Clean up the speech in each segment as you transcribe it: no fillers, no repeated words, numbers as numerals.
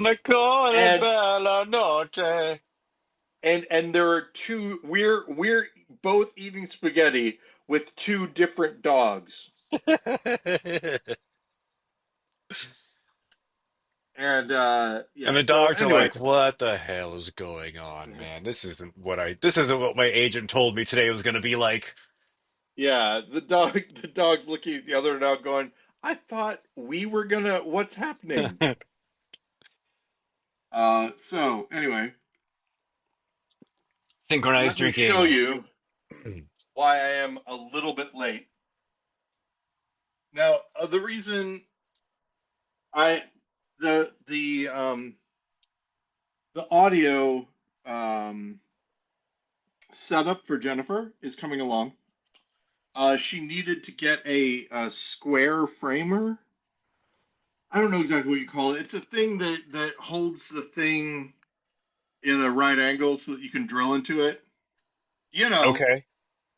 Nicole and Bella Noche. and there are two. We're both eating spaghetti with two different dogs, and And yeah. the So dogs are anyway, like, "What the hell is going on, man? This isn't what my agent told me today was going to be like." yeah, the dog's looking at the other dog, going, "I thought we were gonna. What's happening?" So anyway, Synchronized let me show drinking. you why I am a little bit late. Now, the reason I the audio um, setup for Jennifer is coming along. She needed to get a square framer. I don't know exactly what you call it. It's a thing that holds the thing in a right angle so that you can drill into it. You know, Okay.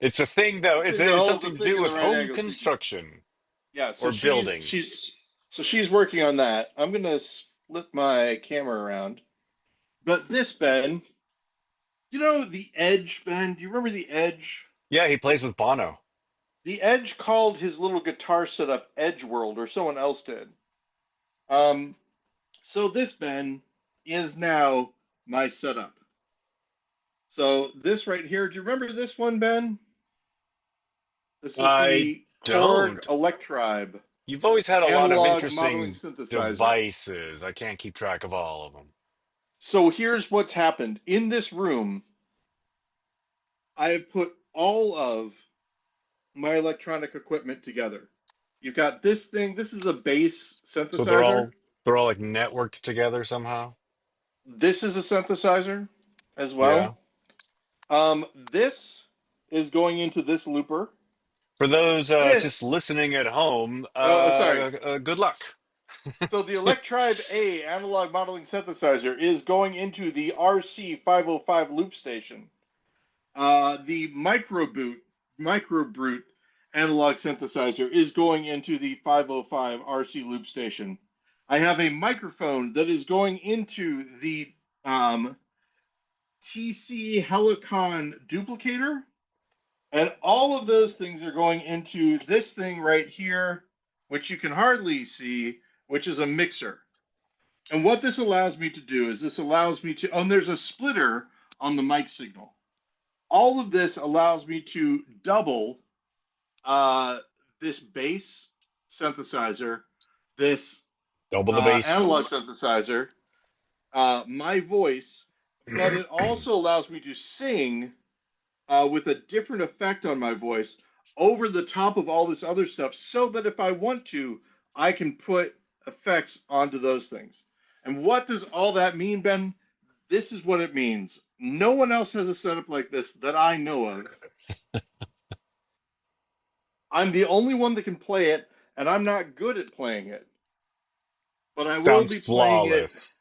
It's a thing though. the thing that It's holds the something to thing do in the with right home angle so you can. construction Yeah. or So building. she's working on that. I'm gonna flip my camera around. But this Ben, you know the Edge, Ben? Do you remember the Edge? Yeah, he plays with Bono. The Edge called his little guitar setup Edge World, or someone else did. Um, so this, Ben, is now my setup. So this right here, do you remember this one, Ben? This is I the Korg don't. Electribe You've always had a lot of analog modeling interesting synthesizer. devices. I can't keep track of all of them. So here's what's happened. In this room, I have put all of my electronic equipment together. You've got this thing. This is a bass So synthesizer. they're all like networked together somehow. This is a synthesizer as Yeah. well. This is going into this looper. For those just This, listening at home, sorry. good luck. So the Electribe A analog modeling synthesizer is going into the RC505 loop station. The Microbrute analog synthesizer is going into the 505 RC loop station. I have a microphone that is going into the TC Helicon duplicator, and all of those things are going into this thing right here, which you can hardly see, which is a mixer. And what this allows me to do is this allows me to, oh, and there's a splitter on the mic signal. All of this allows me to double uh, this bass synthesizer, this Double the analog bass. synthesizer, my voice, but it also allows me to sing with a different effect on my voice over the top of all this other stuff so that if I want to, I can put effects onto those things. And what does all that mean, Ben? This is what it means. No one else has a setup like this that I know of. I'm the only one that can play it, and I'm not good at playing it, but I will Sounds be playing it flawless.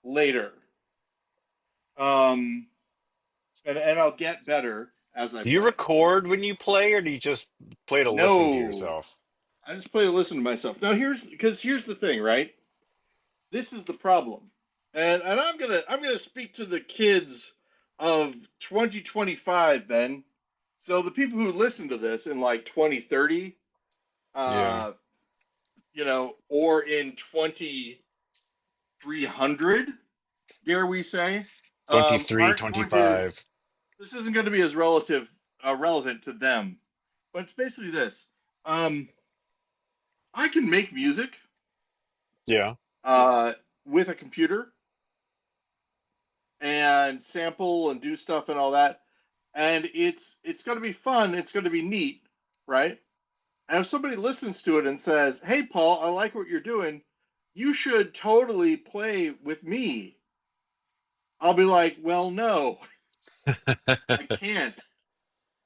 later. Um, and I'll get better as I Do you play. record when you play, or do you just play to listen to No, yourself? I just play to listen to myself. Now here's the thing, right? This is the problem, and I'm gonna speak to the kids of 2025, Ben. So the people who listen to this in like 2030, Yeah. uh, or in 2300, dare we say, 23, aren't going to. 25. This isn't going to be as relevant to them. But it's basically this. Um, I can make music Yeah. uh, with a computer and sample and do stuff and all that, and it's going to be fun. It's going to be neat, right? And if somebody listens to it and says, "Hey, Paul, I like what you're doing. You should totally play with me," I'll be like, "Well, no, I can't.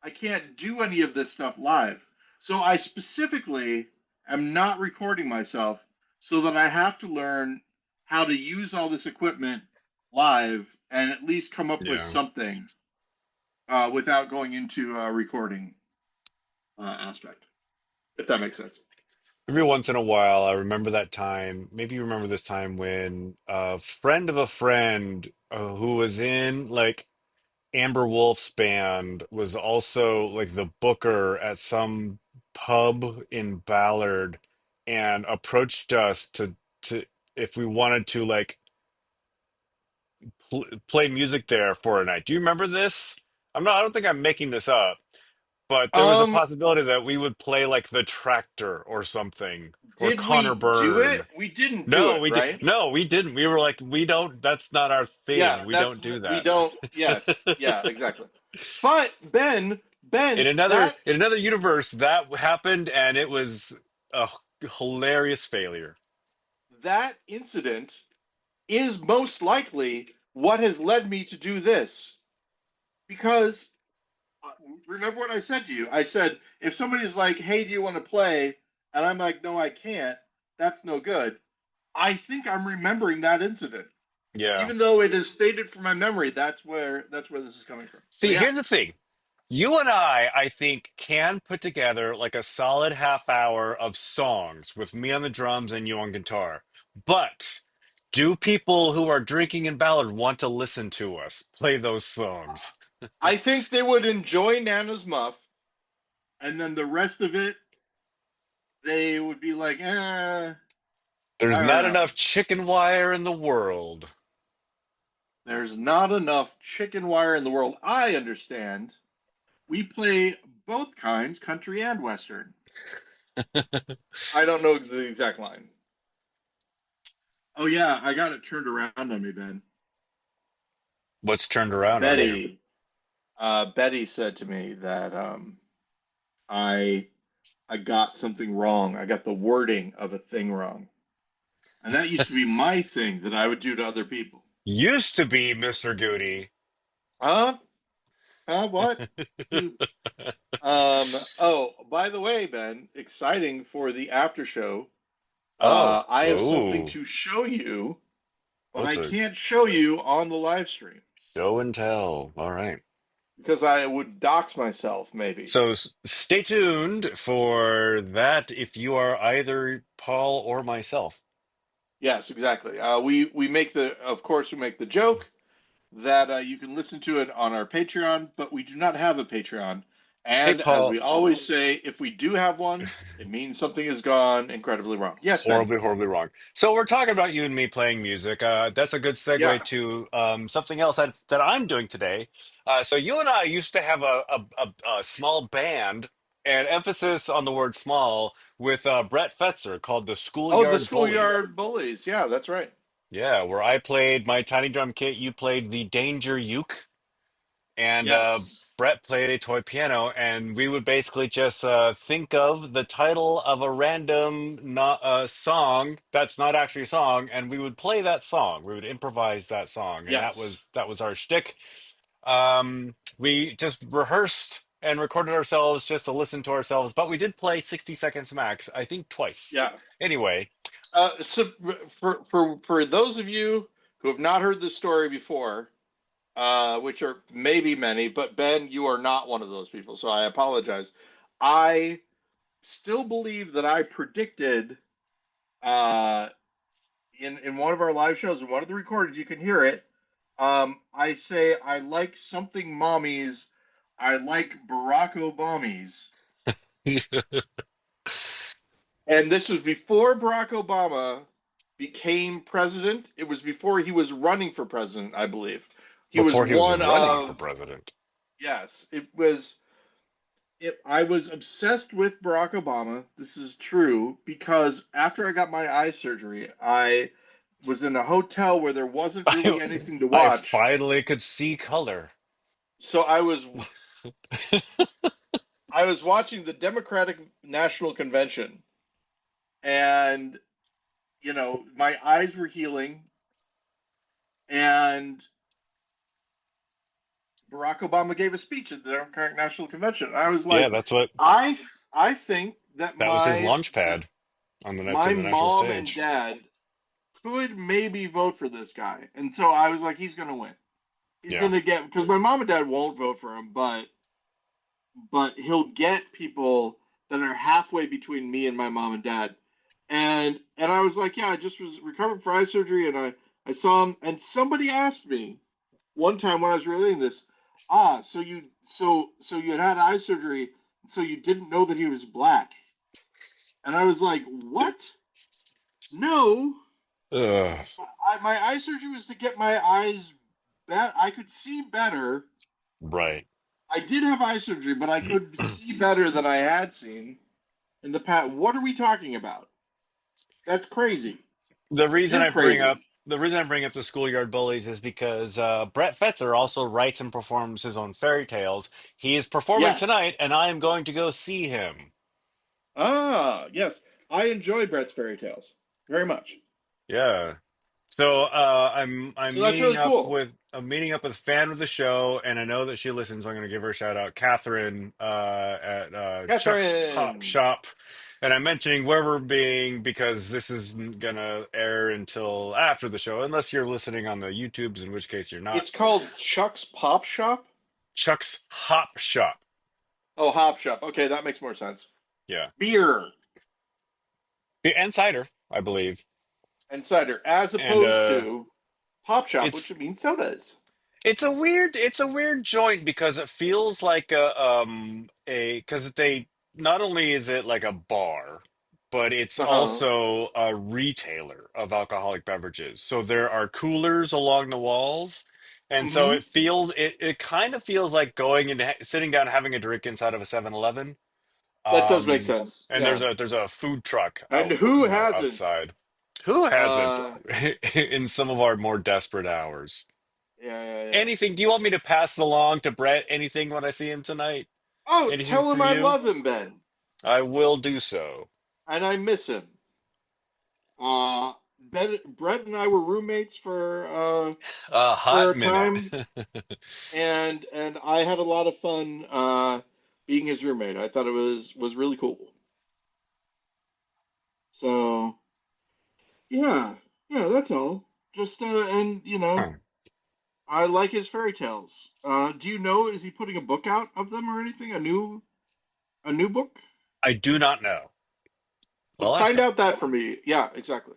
I can't do any of this stuff live. So I specifically am not recording myself so that I have to learn how to use all this equipment live and at least come up with Yeah. something without going into a recording aspect, if that makes sense. Every once in a while, I remember that time. Maybe you remember this time when a friend of a friend who was in like Amber Wolf's band was also like the booker at some pub in Ballard and approached us to if we wanted to like play music there for a night. Do you remember this? I don't think I'm making this up, but there was a Um, possibility that we would play like the Tractor or something or did Connor we do it? Byrne. We didn't do No, it, we did. right? No, we didn't. We were like, we don't. That's not our Yeah, thing. We that's don't do we that. don't. Yes, yeah, exactly. But Ben, In another universe, that happened, and it was a hilarious failure. that incident is most likely what has led me to do this. Because remember what I said to you? I said if somebody's like, "Hey, do you want to play?" and I'm like, "No, I can't." That's no good. I think I'm remembering that incident, Yeah. even though it is faded from my memory. That's where this is coming from. So See, yeah, here's the thing. You and I think, can put together like a solid half hour of songs with me on the drums and you on guitar. But do people who are drinking in Ballard want to listen to us play those songs? I think they would enjoy Nana's Muff, and then the rest of it, they would be like, There's I don't not know. enough chicken wire in the world. There's not enough chicken wire in the world. I understand. We play both kinds, country and western. I don't know the exact line. Oh yeah, I got it turned around on me, Ben. What's turned around on you? Betty, Betty said to me that I I got something wrong. I got the wording of a thing wrong, and that used to be my thing that I would do to other people. Used to be Mr. Goody. Huh? Huh? What? Oh, by the way, Ben, exciting for the after show. Oh, I have something oh, to show you, but what's I a can't show you on the live stream show and tell? All right. because I would dox myself, maybe. So stay tuned for that if you are either Paul or myself. Yes, exactly. We make of course, we make the joke that you can listen to it on our Patreon, but we do not have a Patreon. Hey, And as we Paul. always say, if we do have one, it means something has gone incredibly wrong. Yes, Ben. Horribly, horribly wrong. So we're talking about you and me playing music. That's a good Yeah. segue to something else that I'm doing today. So you and I used to have a small band, and emphasis on the word small, with Brett Fetzer called the Oh, the Schoolyard Bullies. schoolyard bullies. Yeah, that's right. Yeah, where I played my tiny drum kit, you played the Danger Uke, and Yes. Brett played a toy piano, and we would basically just think of the title of a random not song that's not actually a song, and we would play that song. We would improvise that song, and Yes. that was our shtick. We just rehearsed and recorded ourselves just to listen to ourselves, but we did play 60 Seconds Max, I think twice. Yeah. Anyway, So for those of you who have not heard this story before, which are maybe many, but Ben, you are not one of those people, so I apologize. I still believe that I predicted uh, in one of our live shows, in one of the recordings, you can hear it. I say I like something mommies. I like Barack Obama's. And this was before Barack Obama became president. It was before he was running for president, I believe. He was before he was one running for of, president. yes, I was obsessed with Barack Obama. This is true because after I got my eye surgery, I was in a hotel where there wasn't I really anything to I watch. finally could see color. So I was watching the Democratic National Convention, and my eyes were healing, and Barack Obama gave a speech at the Democratic National Convention. I was Yeah, like, that's what I I think that that was his launch pad on the to my the national mom and stage. dad could maybe vote for this guy. And so I was like, he's going to win. He's Yeah. going to get, because my mom and dad won't vote for him, but he'll get people that are halfway between me and my mom and dad. And I was like, yeah, I just was recovering from eye surgery, and I saw him, and somebody asked me one time when I was relating this, so you had eye surgery, so you didn't know that he was black, and I was like, what? No, Ugh. my eye surgery was to get my eyes bet. I could see better. Right. I did have eye surgery, but I could see better than I had seen in the past. What are we talking about? That's crazy. The reason You're I bring up crazy. the reason I bring up the schoolyard bullies is because Brett Fetzer also writes and performs his own fairy tales. He is performing Yes. tonight, and I am going to go see him. Ah, yes. I enjoy Brett's fairy tales very much. Yeah. So I'm So that's meeting really up cool. with a fan of the show, and I know that she listens. So I'm going to give her a shout out, Catherine, at Chuck's Hop Catherine, Shop, and I'm mentioning where we're being because this isn't gonna air until after the show, unless you're listening on the YouTubes, in which case you're not. it's called Chuck's Pop Shop. Chuck's Hop Shop. Oh, Hop Shop. Okay, that makes more sense. Yeah, Beer and cider, I believe, and cider, as and opposed to Pop Shop, which it's would mean sodas. It's a weird joint because it feels like a because they not only is it like a bar, but it's Uh huh. also a retailer of alcoholic beverages. So there are coolers along the walls, and so Mm-hmm. it kind of feels like going into sitting down having a drink inside of a 7-Eleven. That does make sense. And Yeah. there's a food truck And out, who hasn't? outside. Who hasn't Uh, in some of our more desperate hours? yeah, yeah, yeah. Anything? Do you want me to pass along to Brett anything when I see him tonight? Oh, Anything tell for him I you? love him, Ben, I will do so. and I miss him. Brett and I were roommates A for hot a minute. time, and I had a lot of fun being his roommate. I thought it was really cool. So yeah, yeah, that's all. Just and Huh. I like his fairy tales. Do you know, is he putting a book out of them or anything? A new book? I do not know. I'll ask Find him. out that for me. Yeah, exactly.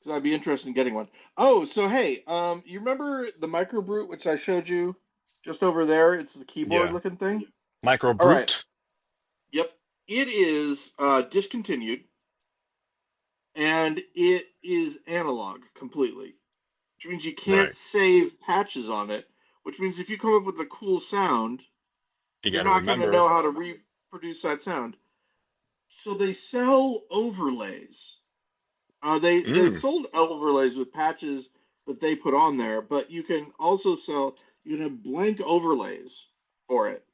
Because I'd be interested in getting one. Oh, so hey, you remember the microbrute which I showed you just over there? It's the keyboard Yeah. looking thing. Micro All right. Brute. Yep. It is discontinued and it is analog completely, which means you can't Right. save patches on it. Which means if you come up with a cool sound, You you're got to not going to remember. know how to reproduce that sound. So they sell overlays. They Mm, sold overlays with patches that they put on there, but you can have blank overlays for it.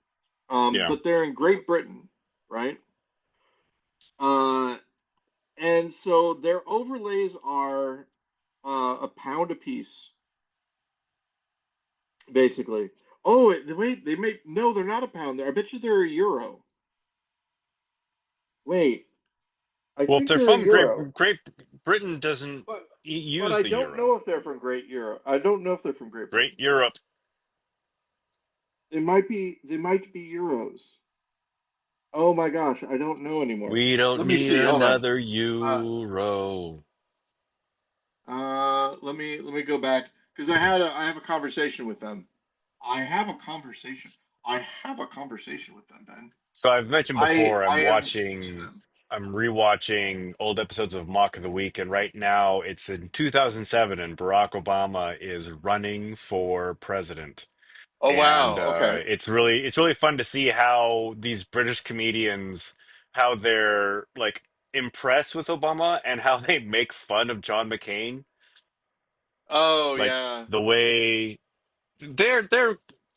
yeah. But they're in Great Britain, right? Uh, and so their overlays are a pound a piece, basically. Oh, wait, they make no, they're not a pound. I bet you they're a euro. Wait, I Well, if think they're they're a from euro, Great Britain, doesn't but but use I the don't know euro. if they're from Great Europe. I don't know if they're from Great Great Britain. Europe. They might be euros. Oh my gosh, I don't know anymore. We don't Let me need see. Hold on. another Uh, euro. let me go back because I have a conversation with them. I have a conversation. I have a conversation with them, Ben. So I've mentioned I before, I am speaking to them. I'm rewatching old episodes of Mock of the Week, and right now it's in 2007, and Barack Obama is running for president. Oh And wow. Okay. it's really fun to see how these British comedians, how they're like impressed with Obama and how they make fun of John McCain, Oh like yeah. the way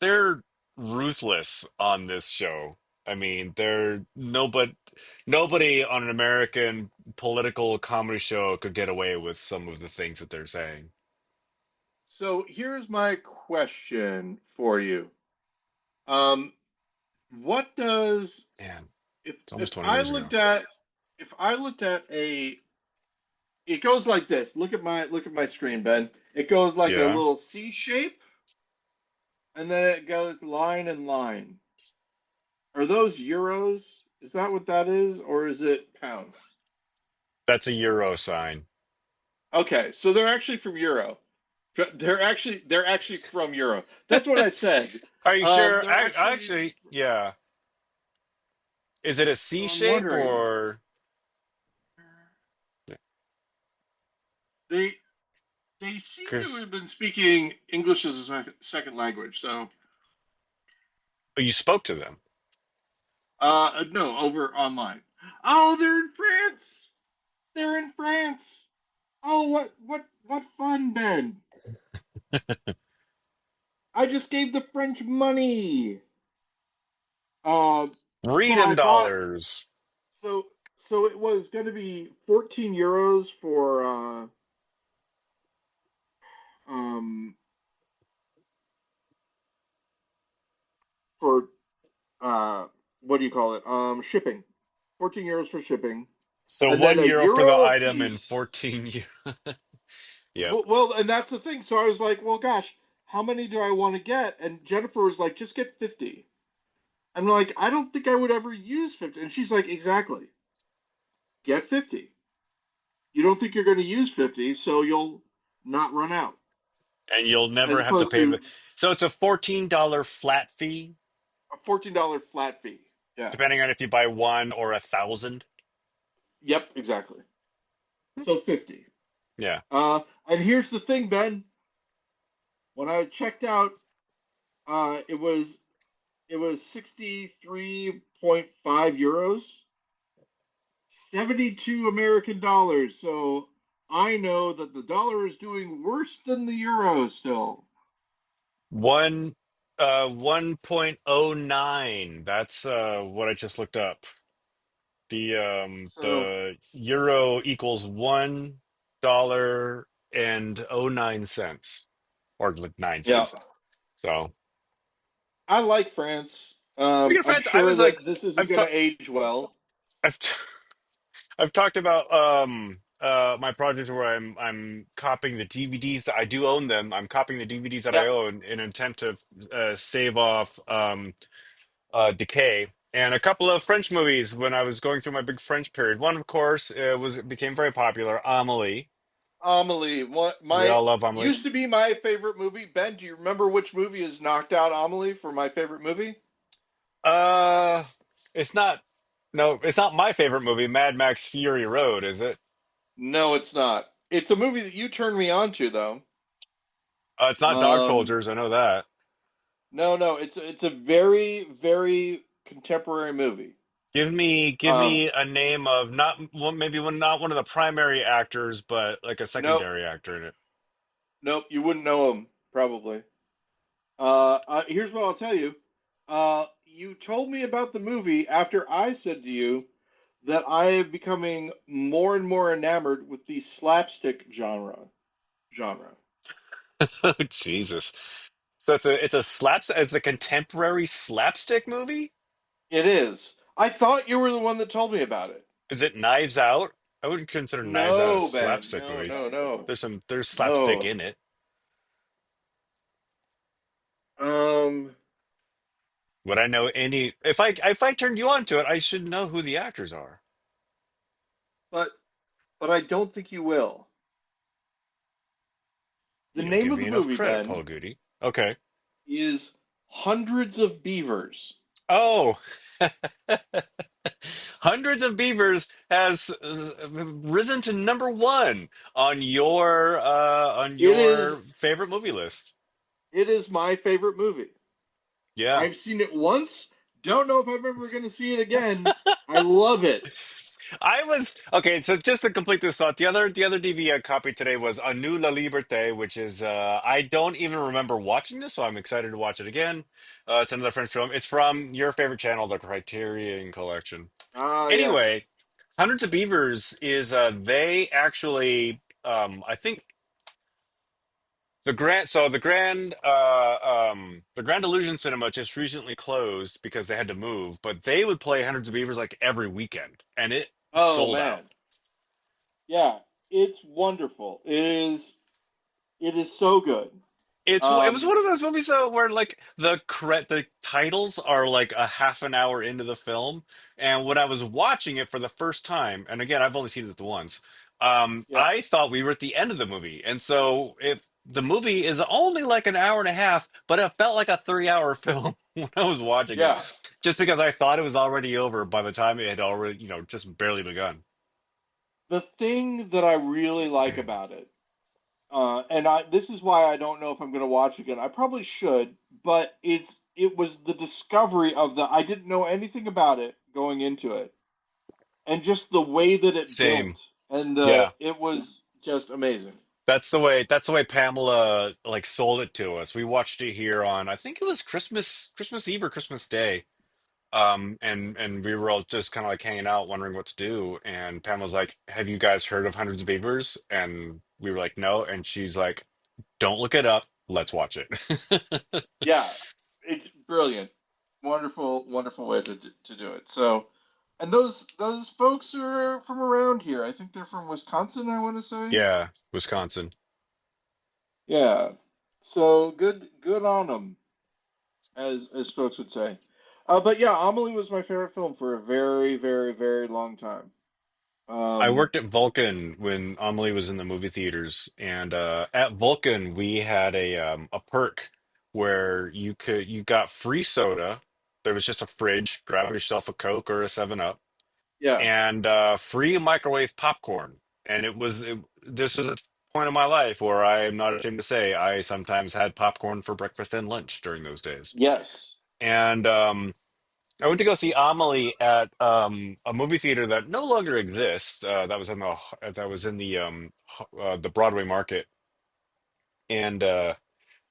they're ruthless on this show. I mean, they're nobody on an American political comedy show could get away with some of the things that they're saying. So here's my question for you. Um, what does Man, if it's almost if 20 I years ago. looked at if I looked at a it goes like this. Look at my screen, Ben. It goes like a Yeah. little C shape, and then it goes line and line. Are those euros? Is that what that is, or is it pounds? That's a euro sign. Okay, so they're actually from Euro. They're actually from Euro. That's what I said. Are you sure? They're actually. Actually, yeah. Is it a So C I'm shape wondering. or They they seem to because have been speaking English as a second language. So you spoke to them? no, over online. Oh, they're in France. They're in France. Oh, what fun, Ben. I just gave the French money. So Freedom I thought dollars. so so it was going to be 14 euros um for uh what do you call it? Shipping. 14 euros for shipping, So and then one a euro for the euro a item and piece. 14 euro. Yep. Well, and that's the thing. So I was like, well, gosh, how many do I want to get? And Jennifer was like, just get 50. I'm like, I don't think I would ever use 50. And she's like, exactly. Get 50. You don't think you're going to use 50, so you'll not run out. And you'll As never have to opposed pay to the. So it's a $14 flat fee, a $14 flat fee. Yeah. depending on if you buy one or 1,000. Yep, exactly. So 50. Yeah. And here's the thing, Ben. When I checked out, it was 63.5 euros, 72 American dollars. So I know that the dollar is doing worse than the euro still. One 1.09. That's what I just looked up. So The euro equals $1.09 or like nine yeah, cents. So I like France. speaking of I'm France, I sure was like, that this isn't I've going talked, to age well. I've I've talked about my projects where I'm copying the DVDs that I do own them. I'm copying the DVDs that I Yep. own in an attempt to save off decay. And a couple of French movies when I was going through my big French period. One, of course, became very popular. Amelie. Amelie, what We my all love Amelie. used to be my favorite movie. Ben, do you remember which movie has knocked out Amelie for my favorite movie? Uh, it's not. No, it's not my favorite movie, Mad Max Fury Road, is it? No, it's not. It's a movie that you turned me on to, though. It's not Dog Um, Soldiers. I know that. no, no, it's a very, very contemporary movie. Give Um, me a name of not one, maybe one, not one of the primary actors, but like a nope, secondary actor in it. nope, you wouldn't know him probably. Here's what I'll tell you. You told me about the movie after I said to you that I am becoming more and more enamored with the slapstick genre. Oh, Jesus. So it's a contemporary slapstick movie? It is. I thought you were the one that told me about it. Is it Knives Out? I wouldn't consider Knives Out a No, Ben. slapstick No, movie. no, no, There's slapstick no. in it. Um, Would I know any if I turned you on to it, I should know who the actors are. but I don't think you will. The You don't name give of me the enough movie, credit, Ben, Paul Goody. Okay. is Hundreds of Beavers. Oh, Hundreds of Beavers has risen to number one on It is your favorite movie list. it is my favorite movie. Yeah. I've seen it once. Don't know if I'm ever going to see it again. I love it. I was okay. So just to complete this thought, the other DVD I copied today was A Nous La Liberté, which is I don't even remember watching this, so I'm excited to watch it again. It's another French film. It's from your favorite channel, the Criterion Collection. Ah, yes. Anyway, Hundreds of Beavers is they actually I think the Grand Illusion Cinema just recently closed because they had to move, but they would play Hundreds of Beavers like every weekend, and it Oh sold out. man. Yeah, it's wonderful. It is so good. It was Um, one of those movies though where like the titles are like a half an hour into the film, and when I was watching it for the first time, and again I've only seen it the once, yeah, I thought we were at the end of the movie, and so if the movie is only like an hour and a half, but it felt like a 3 hour film when I was watching it, yeah. just because I thought it was already over by the time it had already just barely begun. The thing that I really like about it, and this is why I don't know if I'm going to watch it again. I probably should, but it was the discovery of the I didn't know anything about it going into it, and just the way that it Same, built, and yeah. it was just amazing. That's the way Pamela like sold it to us. We watched it here on I think it was Christmas Eve or Christmas Day. And we were all just kind of like hanging out wondering what to do, and Pamela's like, "Have you guys heard of Hundreds of Beavers?" And we were like, "No." And she's like, "Don't look it up. Let's watch it." Yeah, it's brilliant, wonderful, wonderful way to do it. So, and those folks are from around here. I think they're from Wisconsin. I want to say. Yeah, Wisconsin. Yeah. So good on them, as folks would say. But yeah, Amelie was my favorite film for a very, very, very long time. I Um, worked at Vulcan when Amelie was in the movie theaters, and at Vulcan we had a perk where you got free soda. There was just a fridge. Grab yourself a Coke or a 7 Up, yeah, and free microwave popcorn. And this was a point in my life where I am not ashamed to say I sometimes had popcorn for breakfast and lunch during those days. yes, And I went to go see Amelie at a movie theater that no longer exists. That was in the Broadway Market, and I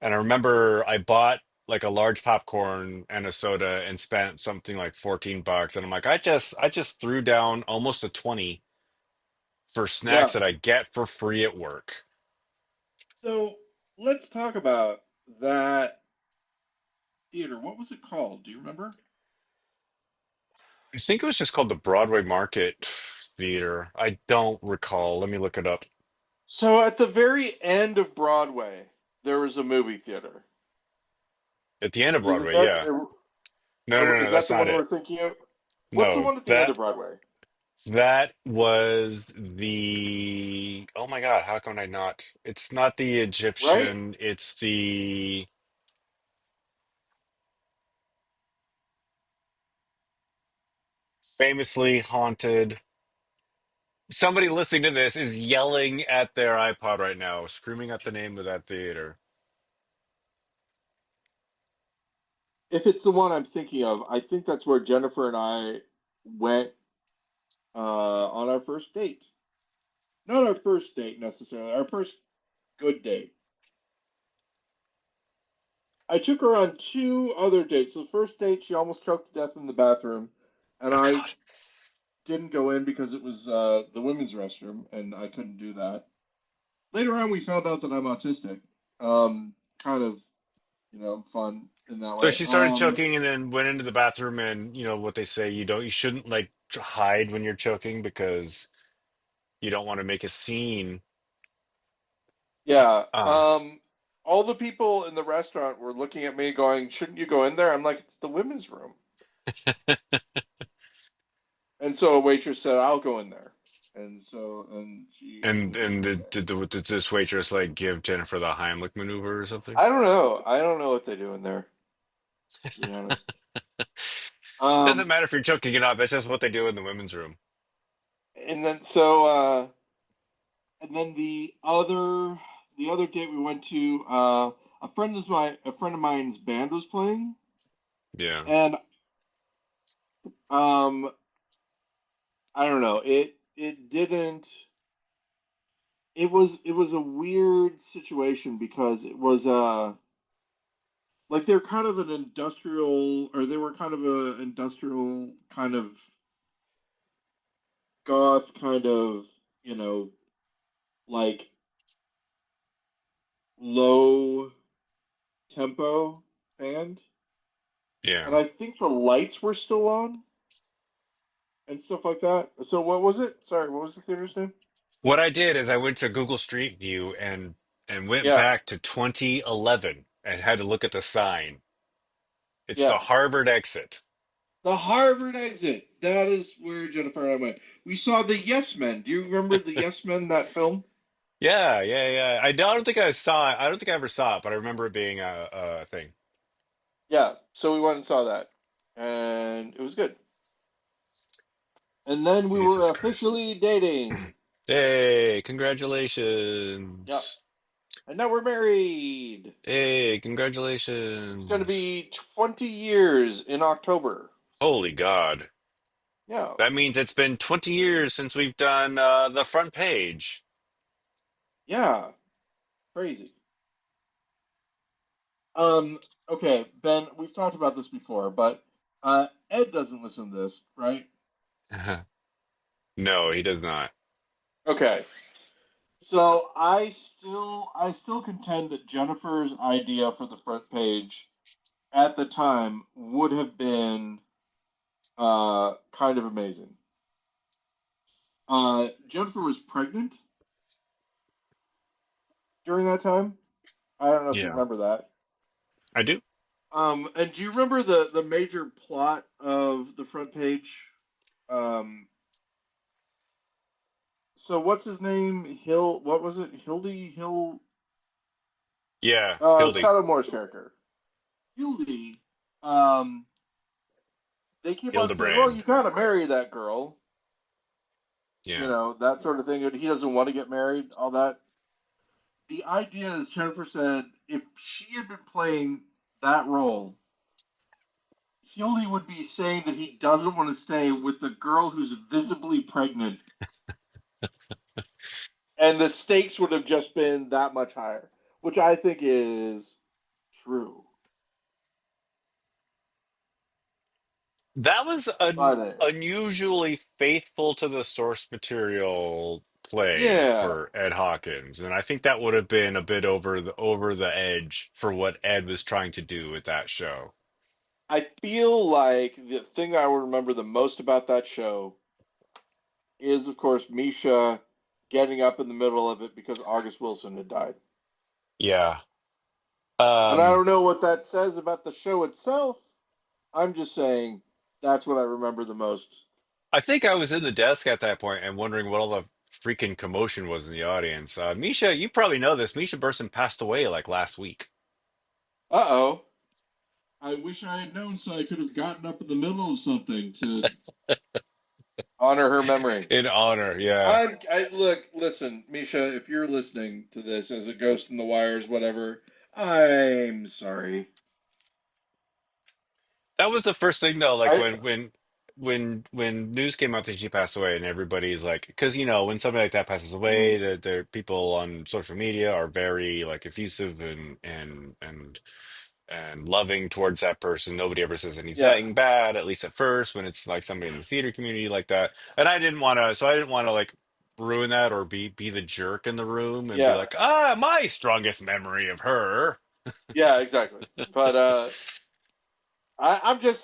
remember I bought like a large popcorn and a soda and spent something like $14, and I'm like, I just threw down almost a 20 for snacks yeah. that I get for free at work. So let's talk about that theater. What was it called? Do you remember? I think it was just called the Broadway Market Theater. I don't recall. Let me look it up. So at the very end of Broadway, there was a movie theater. At the end of Is it Broadway, that? yeah. No, no, no, Is that that's the not one it. we're thinking of? What's the No, one at the end of Broadway? that was the, oh my God, how can I not? It's not the Right? Egyptian, it's the famously haunted. Somebody listening to this is yelling at their iPod right now, screaming at the name of that theater. If it's the one I'm thinking of, I think that's where Jennifer and I went on our first date. Not our first date necessarily, our first good date. I took her on two other dates. The first date, she almost choked to death in the bathroom, and Oh I God. didn't go in because it was the women's restroom, and I couldn't do that. Later on, we found out that I'm autistic. Kind of, fun in that So way. she started choking and then went into the bathroom, and you know what they say, you shouldn't like hide when you're choking because you don't want to make a scene. Yeah. Uh, All the people in the restaurant were looking at me, going, "Shouldn't you go in there?" I'm like, "It's the women's room." And so a waitress said, "I'll go in there." And she and and and did this waitress like give Jennifer the Heimlich maneuver or something? I don't know. I don't know what they do in there, to be honest. Doesn't Um, matter if you're choking it off. That's just what they do in the women's room. and then so and then the other date we went to, a friend of mine's band was playing, Yeah. and um, I don't know. It didn't. It was a weird situation because it was like they're kind of an industrial, or they were kind of a industrial kind of goth kind of, you know, like low tempo band. And Yeah. I think the lights were still on and stuff like that. So what was it? Sorry, what was the theater's name? What I did is I went to Google Street View and and went Yeah, back to 2011 and had to look at the sign. It's the yeah. Harvard exit. The Harvard exit. That is where Jennifer and I went. We saw the Yes Men. Do you remember the Yes Men, that film? Yeah, yeah, yeah. I don't think I saw it. I don't think I ever saw it, but I remember it being a thing. Yeah. So we went and saw that, and it was good. And then we were Jesus Christ. officially dating. Hey, Yep. congratulations. And now we're married. Hey, It's going to congratulations. be 20 years in October. Holy God. Yeah. That means it's been 20 years since we've done the front page. Yeah. Crazy. Um, okay, Ben, we've talked about this before, but Ed doesn't listen to this, right? No, he does not. Okay. So I still contend that Jennifer's idea for the front page at the time would have been kind of amazing. Jennifer was pregnant during that time. I don't know if you Yeah, remember that. I do. And do you remember the major plot of the front page? Um, so what's his name? Hill. What was it? Hildy Hill. Yeah, Hildy. Scott Moore's character. Hildy. Um, they keep on saying, "Well, you Hildebrand. gotta marry that girl," Yeah. that sort of thing. He doesn't want to get married. All that. The idea, as Jennifer said, if she had been playing that role, Hildy would be saying that he doesn't want to stay with the girl who's visibly pregnant, and the stakes would have just been that much higher, which I think is true. That was an But unusually faithful to the source material play yeah, for Ed Hawkins, and I think that would have been a bit over the edge for what Ed was trying to do with that show. I feel like the thing I would remember the most about that show is, of course, Misha getting up in the middle of it because August Wilson had died. Yeah. And I Um, don't know what that says about the show itself. I'm just saying that's what I remember the most. I think I was in the desk at that point and wondering what all the freaking commotion was in the audience. Misha, you probably know this. Misha Burson passed away like last week. Uh oh. I wish I had known so I could have gotten up in the middle of something to honor her memory. In honor, yeah. Listen, Misha, if you're listening to this as a ghost in the wires, whatever, I'm sorry. That was the first thing though, like I, when news came out that she passed away, and everybody's like, because when somebody like that passes mm, away, the people on social media are very like effusive and loving towards that person. Nobody ever says yeah, anything bad, at least at first, when it's like somebody in the theater community like that. And I didn't want to like ruin that or be the jerk in the room and be yeah, like, my strongest memory of her. yeah, exactly. But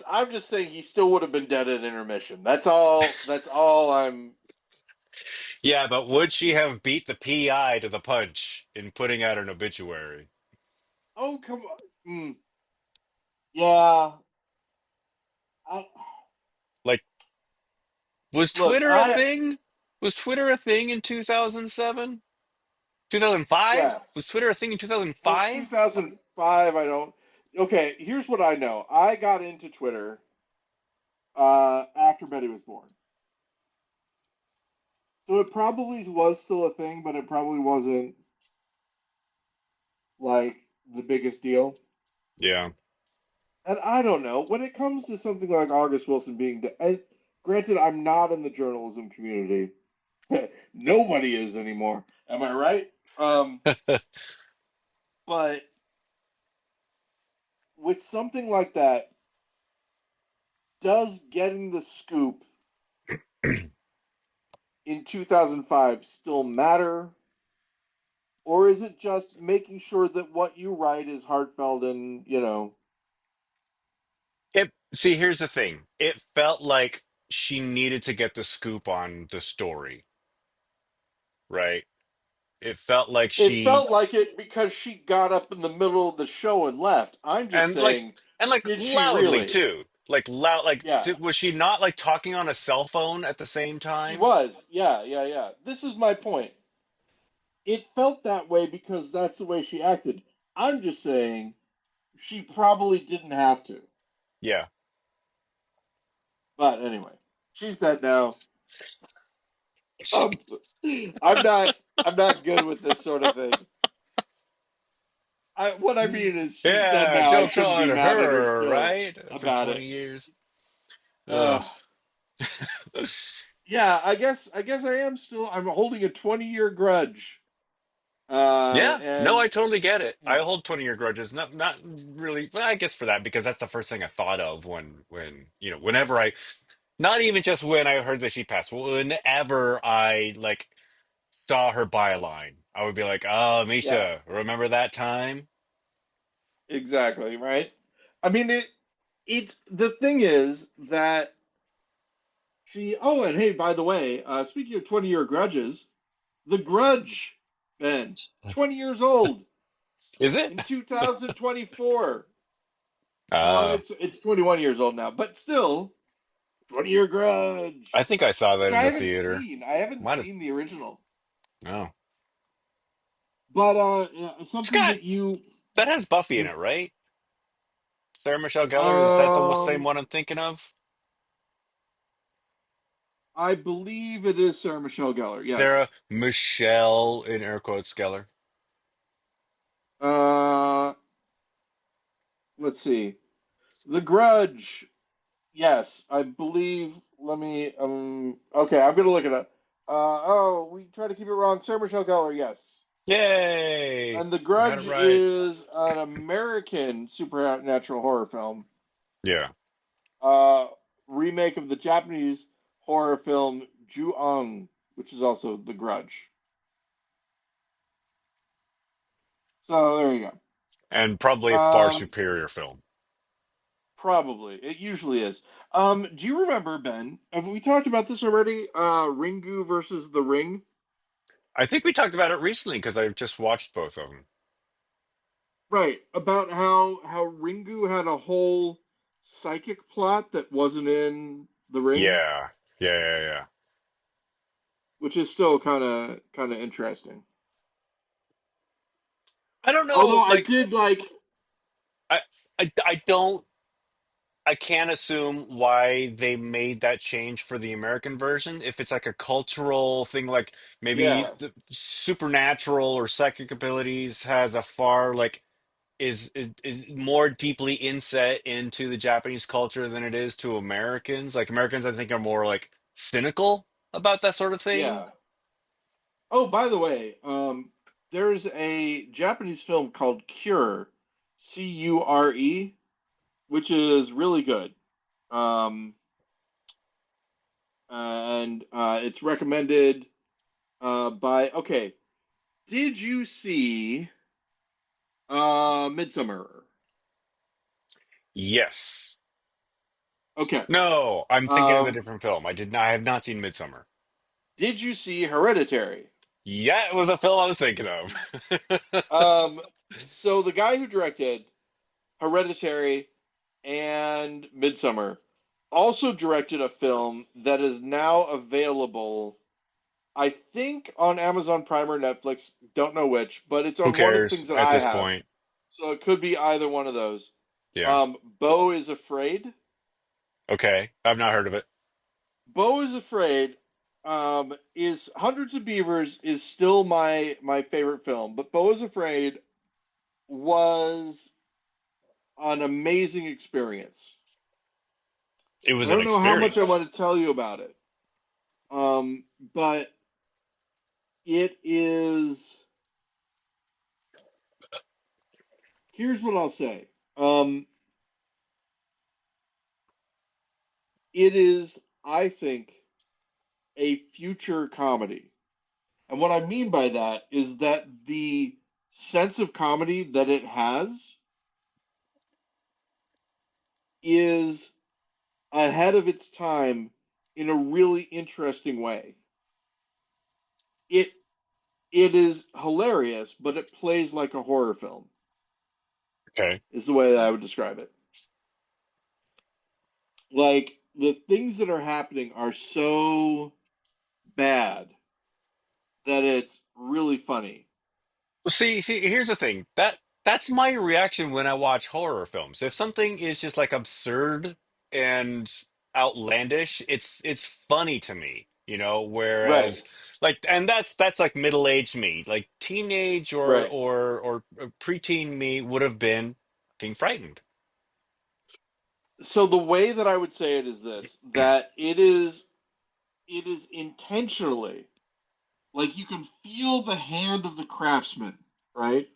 I'm just saying he still would have been dead at intermission. That's all. That's all. Yeah, but would she have beat the PI to the punch in putting out an obituary? Oh, come on. Yeah. I Like, was look. Twitter a thing? Was Twitter a thing in 2007? 2005? Was Yes. Twitter a thing in In 2005? 2005, I don't. Okay, here's what I know. I got into Twitter after Betty was born, so it probably was still a thing, but it probably wasn't like the biggest deal. Yeah. And I don't know when it comes to something like August Wilson being dead. Granted, I'm not in the journalism community. Nobody is anymore. Am I right? But with something like that, does getting the scoop in 2005 still matter? Or is it just making sure that what you write is heartfelt and, See, here's the thing. It felt like she needed to get the scoop on the story, right? It felt like It she felt like it because she got up in the middle of the show and left. I'm just and like saying, and like did she loudly really? too. Like loud like Yeah, was she not like talking on a cell phone at the same she time? was. Yeah, yeah, yeah. This is my point. It felt that way because that's the way she acted. I'm just saying she probably didn't have to. Yeah. But anyway, she's dead now. Um, I'm not. I'm not good with this sort of thing. What I mean is, she's dead Yeah, now. I joke's shouldn't be on mad at her her, still right? For about it. 20 years. Uh, Ugh. yeah, I guess I am still. I'm holding a 20-year grudge. Yeah, no, And I totally get it. I yeah, hold 20-year grudges. Not really, but I guess for that because that's the first thing I thought of when, whenever I not even just when I heard that she passed, whenever I like saw her byline, I would be like, "Oh, yeah, Misha, remember that time?" exactly, right? I mean, it's the thing is that she. Oh, and hey, by the way, speaking of 20-year grudges, The Grudge, Ben, 20 years old Is it? in 2024. Well, Uh, it's 21 years old now, but still 20-year I grudge, think I saw which that in the theater. I haven't Might have. seen the original. Oh, But yeah, something Scott, that you that has Buffy in you it, right? Sarah Michelle Gellar, is that the same um one I'm thinking of? I believe it is Sarah Michelle Gellar. Sarah Yes. Michelle in air quotes Gellar. Uh let's see. The Grudge. Yes, I believe. Let me okay, I'm going to look it up. Oh, we try to keep it wrong. Sarah Michelle Gellar, yes. Yay! And The We got it Grudge right. is an American supernatural horror film. Yeah. Uh, remake of the Japanese horror film Ju-on, which is also The Grudge. So there you And probably go. a far superior film. Probably it usually is. Do you remember, Ben? Have we talked about this already? Ringu versus the Ring. I think we talked about it recently because I just watched both of them. Right, about how Ringu had a whole psychic plot that wasn't in the Ring, Yeah. Yeah, yeah, yeah. which is still kind of interesting. I don't know, Although I like did like, I I don't I can't assume why they made that change for the American version. If it's like a cultural thing, like maybe yeah, the supernatural or psychic abilities has a far like is more deeply inset into the Japanese culture than it is to Americans. Like Americans, I think, are more like cynical about that sort of thing. yeah. Oh, by the way, there's a Japanese film called Cure, Cure, which is really good. Um, and it's recommended by. Okay, did you see Midsummer? Yes. Okay. No, I'm thinking of a Um, different film. I have not seen Midsummer. did you see Hereditary? Yeah, it was a film I was thinking of. Um, so the guy who directed Hereditary and Midsummer also directed a film that is now available, I think, on Amazon Prime or Netflix. Don't know which, but it's Who on one of the cares things that at I this have. point? So it could be either one of those. Yeah. Beau is Afraid. Okay. I've not heard of it. Beau is Afraid is Hundreds of Beavers is still my favorite film, but Beau is Afraid was an amazing experience. It I was an don't know how much I experience. want to tell you about it, but it is. Here's what I'll say. It is, I think, a future comedy, and what I mean by that is that the sense of comedy that it has is ahead of its time in a really interesting way. It it is hilarious, but it plays like a horror film. Okay. Is the way that I would describe it. Like the things that are happening are so bad that it's really funny. Well, see, here's the thing. That's my reaction when I watch horror films. If something is just like absurd and outlandish, it's funny to me, you know, Right, whereas like and that's like middle-aged me. Like teenage or right. preteen me would have been fucking frightened. So the way that I would say it is this, that it is intentionally like you can feel the hand of the craftsman, right?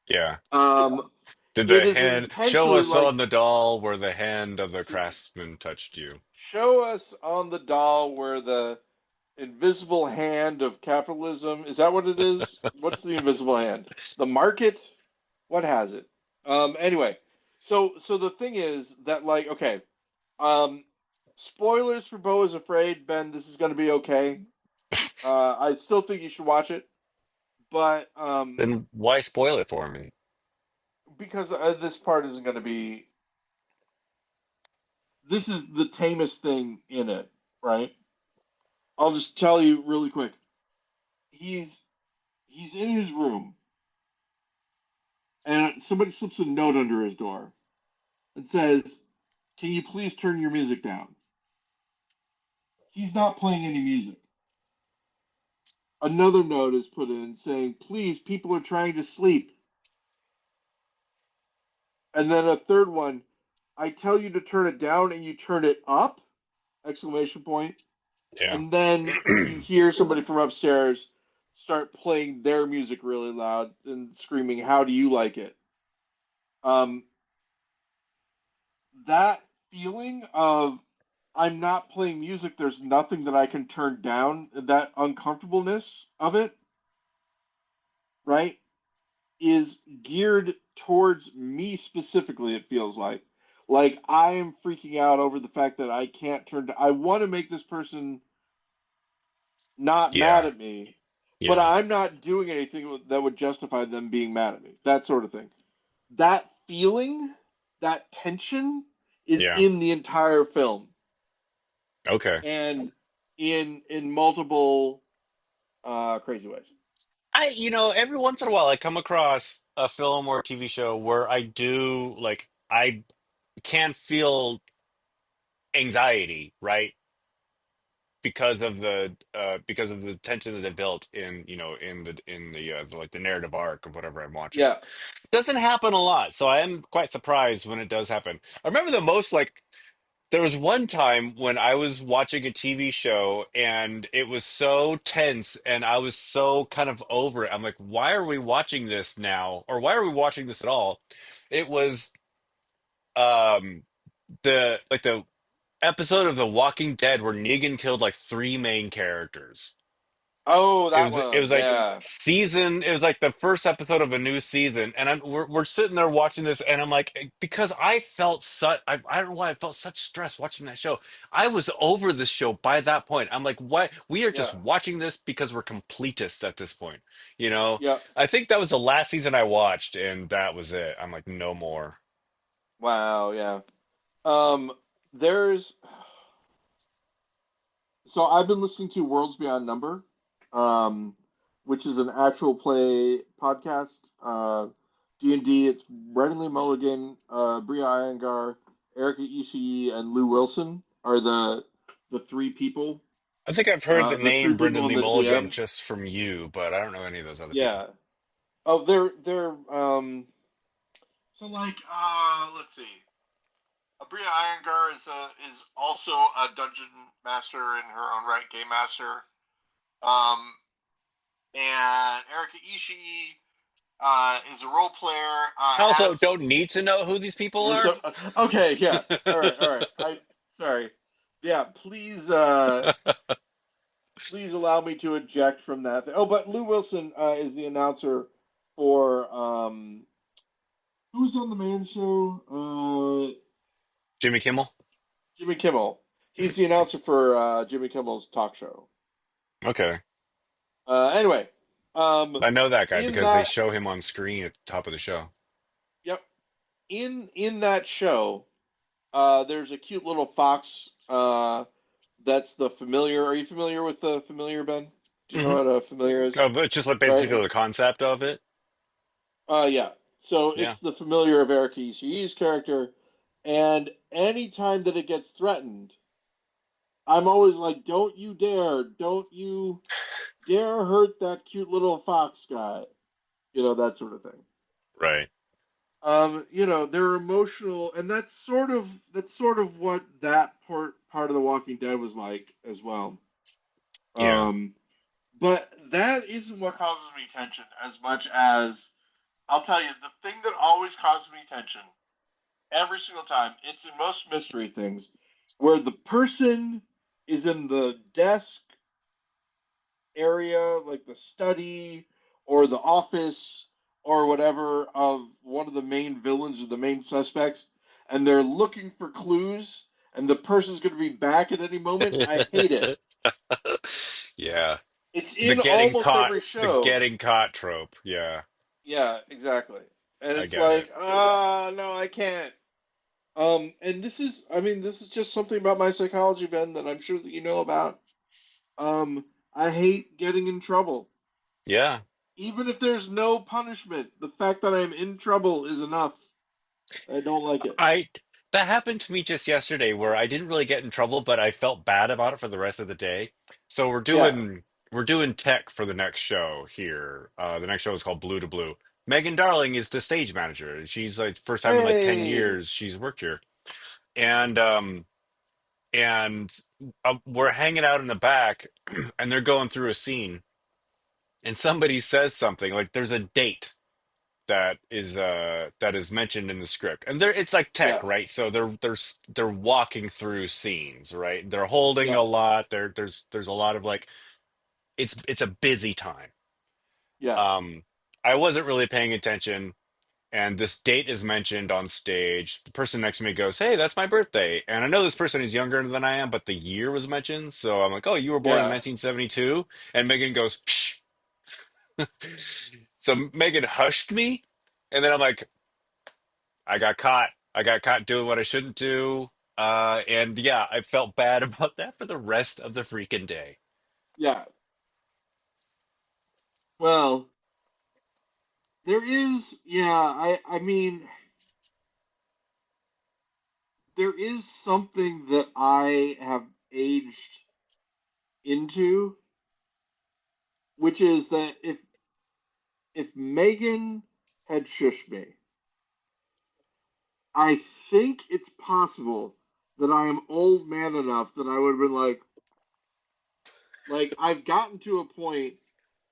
Yeah. Um, Did it the is hand show intentionally us like on the doll where the hand of the craftsman touched you? show us on the doll where the invisible hand of capitalism is that what it is? What's the invisible hand? The market? What has it? Anyway, so the thing is that like okay, um, spoilers for Beau is Afraid, Ben. This is going to be okay. I still think you should watch it, but Then why spoil it for me? because this part isn't going to be. This is the tamest thing in it, right? I'll just tell you really quick. He's he's in his room, and somebody slips a note under his door and says, "Can you please turn your music down?" He's not playing any music. Another note is put in saying, "Please, people are trying to sleep." And then a third one, "I tell you to turn it down and you turn it up!" Exclamation point. Yeah. And then you hear somebody from upstairs start playing their music really loud and screaming, "How do you like it?" Um, that feeling of I'm not playing music, there's nothing that I can turn down, that uncomfortableness of it, right, is geared towards me specifically, it feels like. Like I am freaking out over the fact that I can't I want to make this person not mad Yeah. at me, but Yeah. I'm not doing anything that would justify them being mad at me. That sort of thing. That feeling, that tension is Yeah. in the entire film Okay. and in multiple crazy ways. Every once in a while I come across a film or a TV show where I do like I can feel anxiety, right? Because of the tension that they built in, like the narrative arc of whatever I'm watching. Yeah. Doesn't happen a lot, so I am quite surprised when it does happen. I remember the most like there was one time when I was watching a TV show and it was so tense and I was so kind of over it. I'm like, why are we watching this now? Or why are we watching this at all? It was um the episode of The Walking Dead where Negan killed like three main characters. Oh, It that was it one. was like Yeah. season. It was like the first episode of a new season, and we're sitting there watching this, and I'm like, because I felt such. I don't know why I felt such stress watching that show. I was over this show by that point. I'm like, why? We are just Yeah. watching this because we're completists at this point. You know, Yeah. I think that was the last season I watched, and that was it. I'm like, no more. Wow. Yeah. Um. There's so I've been listening to Worlds Beyond Number, um, which is an actual play podcast. D&D. It's Brendan Lee Mulligan, Bria Iyengar, Erica Ishii, and Lou Wilson are the three people. I think I've heard the The three name people Brendan in Lee the Mulligan GM. just from you, but I don't know any of those other people. Yeah. Oh, they're so like let's see. Bria Iyengar is also a dungeon master in her own right, game master. Um, and Erika Ishii is a role player. I also Has don't need to know who these people are. so okay, yeah, all right. I sorry, yeah. Please allow me to eject from that. Oh, but Lou Wilson is the announcer for who's on the man show? Jimmy Kimmel. Jimmy Kimmel. He's the announcer for Jimmy Kimmel's talk show. Okay. Anyway, Um, I know that guy in because they that, show him on screen at the top of the show. yep, in that show, there's a cute little fox. That's the familiar. Are you familiar with the familiar, Ben? Do you know Hmm. what a familiar is? Oh, but just like Right. basically the concept of it. Yeah. So Yeah. it's the familiar of Eric Ishii's character, and anytime that it gets threatened, I'm always like, don't you dare hurt that cute little fox guy. That sort of thing. Right. They're emotional, and that's sort of what that part of The Walking Dead was like as well. Yeah. Um, but that isn't what causes me tension as much as I'll tell you the thing that always causes me tension every single time. It's in most mystery things where the person is in the desk area, like the study or the office or whatever of one of the main villains or the main suspects, and they're looking for clues, and the person's going to be back at any moment. I hate it. Yeah. It's The in getting almost caught, every the show. getting caught trope. Yeah. Yeah, exactly. And I it's get it. like, no, I can't. And this is just something about my psychology, Ben, that I'm sure that you know about. I hate getting in trouble. Yeah. Even if there's no punishment, the fact that I'm in trouble is enough. I don't like it. I That happened to me just yesterday where I didn't really get in trouble, but I felt bad about it for the rest of the day. So Yeah. we're doing tech for the next show here. The next show is called Blue to Blue. Megan Darling is the stage manager. She's like first time in like 10 Hey. years she's worked here. And we're hanging out in the back and they're going through a scene and somebody says something like there's a date that is mentioned in the script, and there it's like tech, Yeah. right? So they're walking through scenes, right? They're holding Yeah. a lot. There's a lot of like it's a busy time. Yes. um I wasn't really paying attention, and this date is mentioned on stage. The person next to me goes, "Hey, that's my birthday," and I know this person is younger than I am, but the year was mentioned, so I'm like, "Oh, you were born in Yeah. 1972," and Megan goes, "Shh." So Megan hushed me, and then I'm like, I got caught. I got caught doing what I shouldn't do. And yeah, I felt bad about that for the rest of the freaking day. Yeah. Well, there is. Yeah. There is something that I have aged into, which is that if Megan had shushed me, I think it's possible that I am old man enough that I would have been like I've gotten to a point,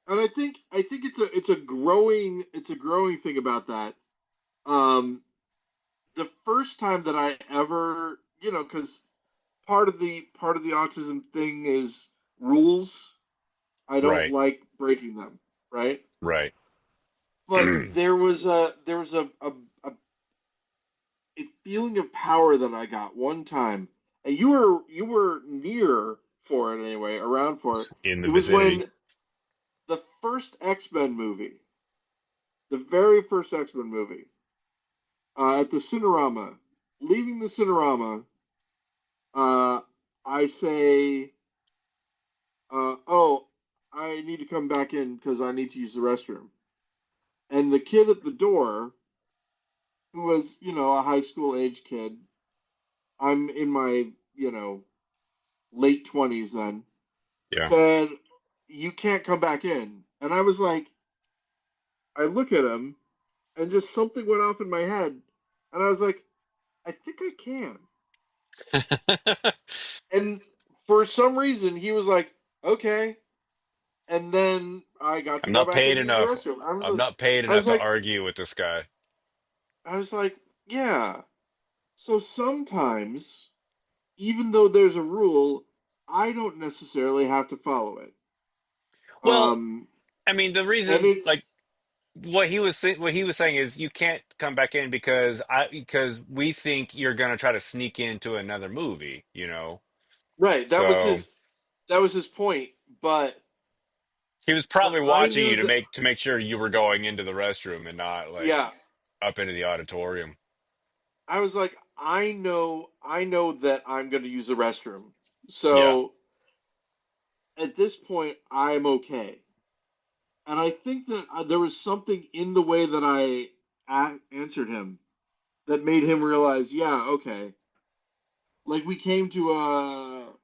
and I think it's a growing thing about that. Um, the first time that I ever, because part of the autism thing is rules. I don't Right, like breaking them, right? right. But there was a feeling of power that I got one time, and you were near for it anyway, around for it. In the It was vicinity. when the first X-Men movie, the very first X-Men movie, at the Cinerama, leaving the Cinerama, uh, I say, "Oh, I need to come back in because I need to use the restroom." And the kid at the door, who was, a high school age kid, I'm in my, late 20s then, Yeah. said, "You can't come back in." And I was like, I look at him, and just something went off in my head, and I was like, I think I can. And for some reason, he was like, okay. And then I got to I'm go not back paid and use the enough. restroom. I'm not paid I enough was to like, argue with this guy. I was like, yeah. So sometimes, even though there's a rule, I don't necessarily have to follow it. Well, Um, I mean, the and reason, like, it's what he was saying is you can't come back in because we think you're gonna try to sneak into another movie, you know. right. That was So his. That was his point. But He was but probably I watching knew you that. to make sure you were going into the restroom and not like Yeah, up into the auditorium. I was like, I know that I'm going to use the restroom. Yeah. So at this point, I'm okay. And I think that there was something in the way that I answered him that made him realize, yeah, okay. Like we came to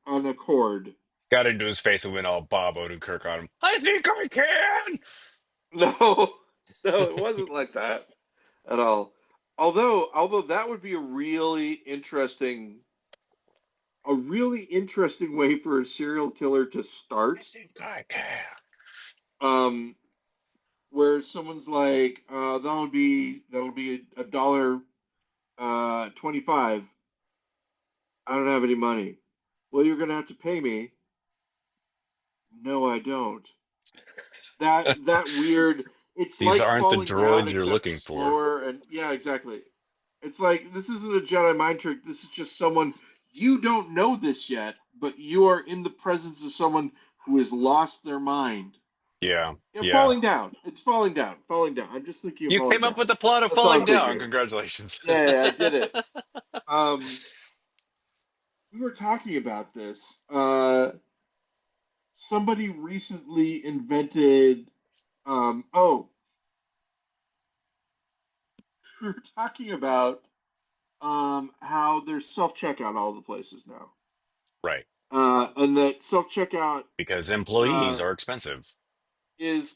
an accord. Got into his face and went all Bob Odenkirk on him. I think I can. No, no, it wasn't like that at all. Although that would be a really interesting way for a serial killer to I start. think I can. Um, where someone's like, that'll be a dollar 25. I don't have any money. Well, you're gonna have to pay me. No, I don't. That weird. It's These like aren't the falling down, droids you're except looking for. slower. And yeah, exactly. It's like this isn't a Jedi mind trick. This is just someone you don't know this yet, but you are in the presence of someone who has lost their mind. Yeah. Yeah, Yeah. falling down. It's falling down. Falling down. I'm just thinking of You falling came up down. with the plot of That's all Falling I'm Down. thinking. Congratulations. Yeah, I did it. Um, we were talking about this. Somebody recently invented. Oh, we were talking about how there's self checkout all the places now, Right. and that self checkout Because employees uh, are expensive. is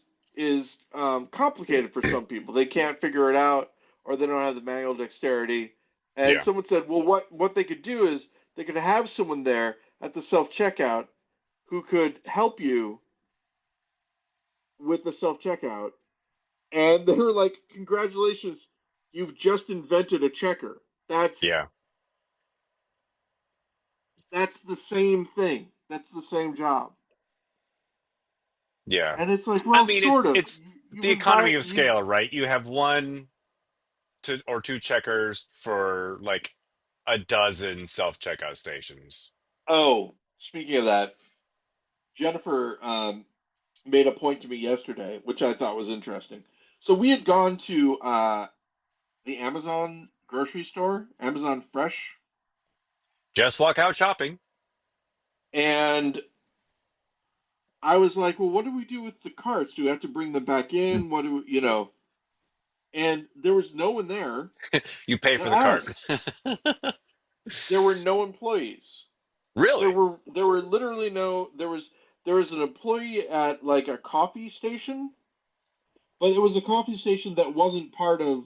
complicated for some people. They can't figure it out, or they don't have the manual dexterity. And Yeah. someone said, well, what they could do is they could have someone there at the self checkout who could help you with the self checkout. And they were like, congratulations, you've just invented a checker. That's Yeah. that's the same thing. That's the same job. Yeah. And it's like, I well, mean, sort of. it's You've the economy invited of you. scale, right? You have one to or two checkers for like a dozen self-checkout stations. Oh, speaking of that, Jennifer made a point to me yesterday, which I thought was interesting. So we had gone to the Amazon grocery store, Amazon Fresh, Just walk out shopping. and I was like, well, what do we do with the carts? Do we have to bring them back in? What do we, you know? And there was no one there You pay to for the cart. ask. There were no employees. Really? There were literally no there was an employee at like a coffee station, but it was a coffee station that wasn't part of,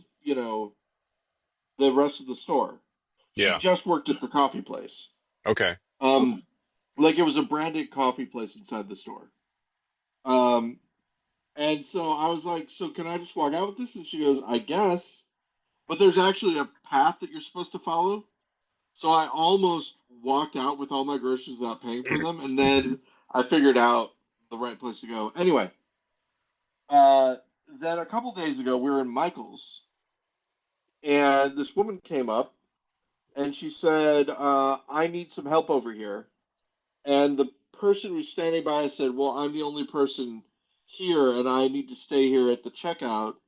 the rest of the store. He Yeah. just worked at the coffee place. Okay. Um, like it was a branded coffee place inside the store. Um, and so I was like, "So can I just walk out with this?" And she goes, "I guess." But there's actually a path that you're supposed to follow. So I almost walked out with all my groceries without paying for them, and then I figured out the right place to go. Anyway, uh, then a couple days ago, we were in Michael's, and this woman came up and she said, "I need some help over here." And the person who's standing by said, "Well, I'm the only person here, and I need to stay here at the checkout,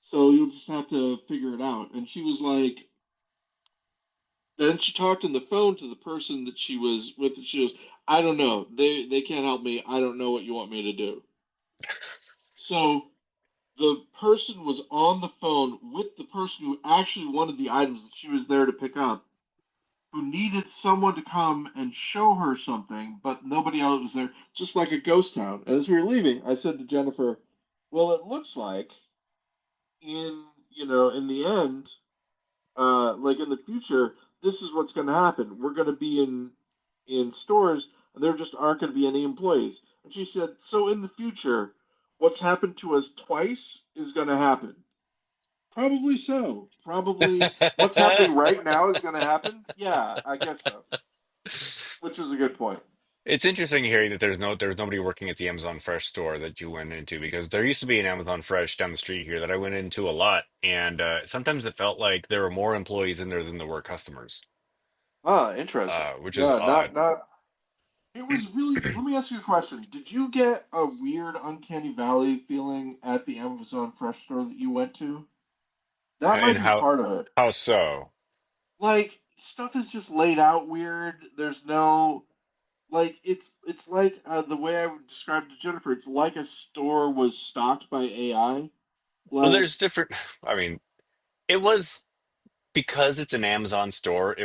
so you'll just have to figure it out." And she was like, then she talked on the phone to the person that she was with, and she goes, "I don't know. They can't help me. I don't know what you want me to do." So the person was on the phone with the person who actually wanted the items that she was there to pick up, who needed someone to come and show her something, but nobody else was there, just like a ghost town. And as we were leaving, I said to Jennifer, "Well, it looks like in the end, like in the future, this is what's going to happen. We're going to be in stores, and there just aren't going to be any employees." And she said, "So in the future, what's happened to us twice is going to happen." Probably so. Probably what's happening right now is going to happen. Yeah, I guess so. Which is a good point. It's interesting hearing that there's nobody working at the Amazon Fresh store that you went into because there used to be an Amazon Fresh down the street here that I went into a lot, and sometimes it felt like there were more employees in there than there were customers, Ah, interesting. which is Yeah, odd. It was really. Let me ask you a question. Did you get a weird uncanny valley feeling at the Amazon Fresh store that you went to? That And might be part of it. how so? Like stuff is just laid out weird. There's no like it's like the way I would describe it to Jennifer. It's like a store was stocked by AI. Well, Like there's different. I mean, it was because it's an Amazon store.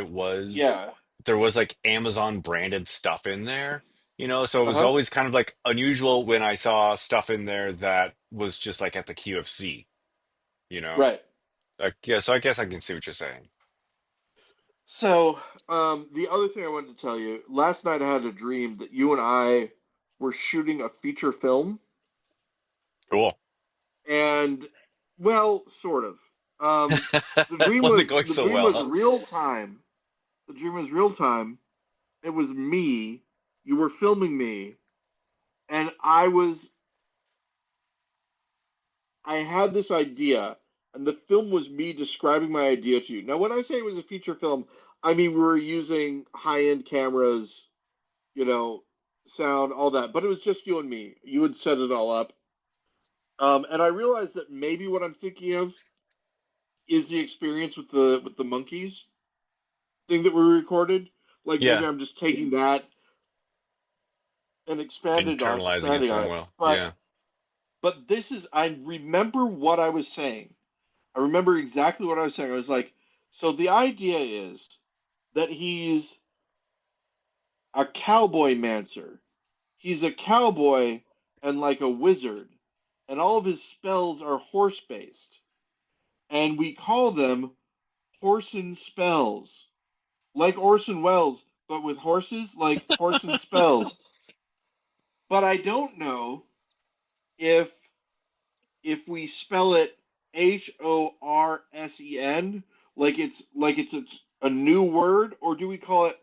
yeah, There was like Amazon branded stuff in there, so it uh was huh, always kind of like unusual when I saw stuff in there that was just like at the QFC, you know. right. Like, yeah, so I guess I can see what you're saying. So the other thing I wanted to tell you last night, I had a dream that you and I were shooting a feature film, Cool. and well, sort of. Um, the dream Wasn't was going the so dream well, was huh? real time. The dream was real time. It was me. You were filming me, and I had this idea, and the film was me describing my idea to you. Now, when I say it was a feature film, I mean we were using high-end cameras, you know, sound, all that, but it was just you and me. You had set it all up, and I realized that maybe what I'm thinking of is the experience with the monkeys thing that we recorded. Like maybe Yeah, I'm just taking that and internalizing it expanding on it. somewhere. But Yeah. this is I remember what I was saying. I remember exactly what I was saying. I was like, so the idea is that he's a cowboy mancer. He's a cowboy and like a wizard, and all of his spells are horse based. And we call them Horson spells. Like Orson Welles, but with horses, like Horson spells. But I don't know if we spell it Horsen, it's a new word, or do we call it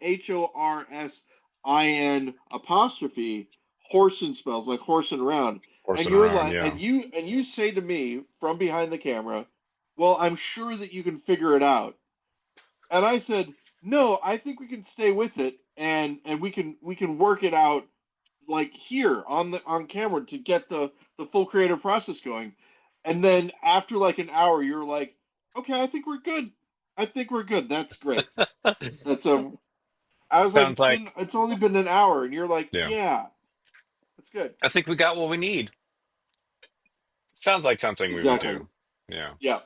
Horsin apostrophe horse and spells like horse and round? And Horsing you're around, like, yeah. and you say to me from behind the camera, "Well, I'm sure that you can figure it out." And I said, "No, I think we can stay with it, and we can work it out like here on the on camera to get the full creative process going." And then after like an hour, you're like, "Okay, I think we're good. I think we're good. That's great. That's a." I was like, Sounds like, it's only been an hour," and you're like, yeah. "Yeah, that's good." I think we got what we need. Sounds like something we would Exactly. do. Yeah. Yeah.